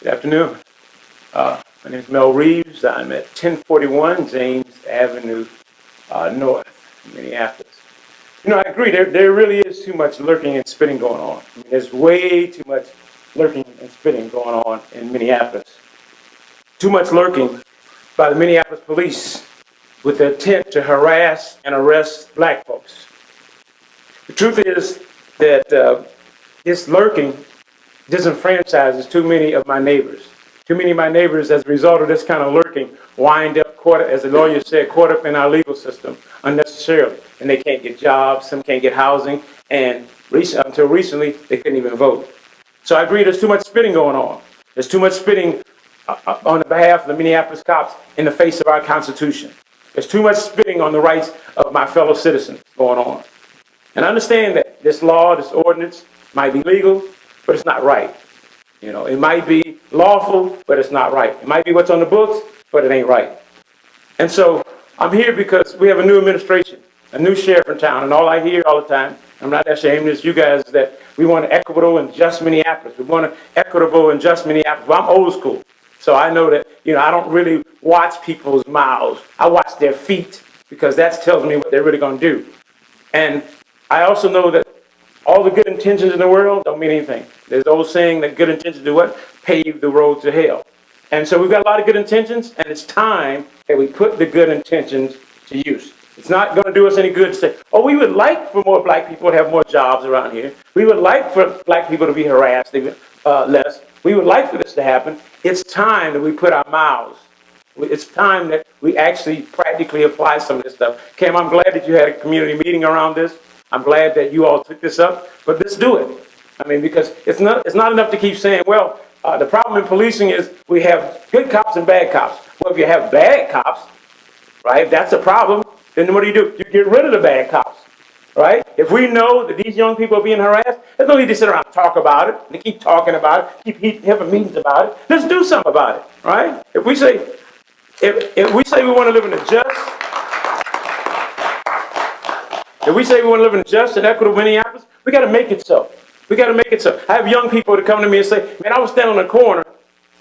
Good afternoon. My name is Mel Reeves. I'm at 1041 James Avenue North, Minneapolis. I agree. There really is too much lurking and spitting going on. There's way too much lurking and spitting going on in Minneapolis. Too much lurking by the Minneapolis police with the intent to harass and arrest black folks. The truth is that this lurking disenfranchises too many of my neighbors. Too many of my neighbors, as a result of this kind of lurking, wind up caught, as the lawyer said, caught up in our legal system unnecessarily. And they can't get jobs, some can't get housing, and until recently, they couldn't even vote. So I agree there's too much spitting going on. There's too much spitting on the behalf of the Minneapolis cops in the face of our Constitution. There's too much spitting on the rights of my fellow citizens going on. And I understand that this law, this ordinance, might be legal, but it's not right. It might be lawful, but it's not right. It might be what's on the books, but it ain't right. And so I'm here because we have a new administration, a new sheriff in town, and all I hear all the time, I'm not ashamed of you guys, is that we want an equitable and just Minneapolis. We want an equitable and just Minneapolis. Well, I'm old school, so I know that, I don't really watch people's mouths. I watch their feet, because that tells me what they're really going to do. And I also know that all the good intentions in the world don't mean anything. There's the old saying that good intentions do what? Pave the road to hell. And so we've got a lot of good intentions, and it's time that we put the good intentions to use. It's not going to do us any good to say, oh, we would like for more black people to have more jobs around here. We would like for black people to be harassed less. We would like for this to happen. It's time that we put our mouths. It's time that we actually practically apply some of this stuff. Cam, I'm glad that you had a community meeting around this. I'm glad that you all took this up, but let's do it. Because it's not enough to keep saying, well, the problem in policing is we have good cops and bad cops. Well, if you have bad cops, right, that's a problem, then what do? You get rid of the bad cops, right? If we know that these young people are being harassed, there's no need to sit around and talk about it, and keep talking about it, keep having meetings about it. Let's do something about it, right? If we say we want to live in a just, and equitable Minneapolis, we got to make it so. We got to make it so. I have young people that come to me and say, man, I was standing on the corner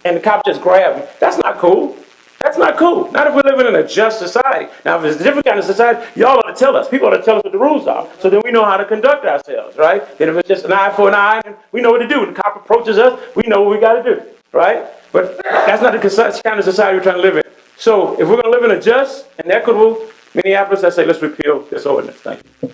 and the cop just grabbed me. That's not cool. That's not cool. Not if we're living in a just society. Now, if it's a different kind of society, y'all ought to tell us. People ought to tell us what the rules are. So then we know how to conduct ourselves, right? Then if it's just an eye for an eye, we know what to do. When the cop approaches us, we know what we got to do, right? But that's not the kind of society we're trying to live in. So if we're going to live in a just and equitable Minneapolis, I say let's repeal this ordinance. Thank you.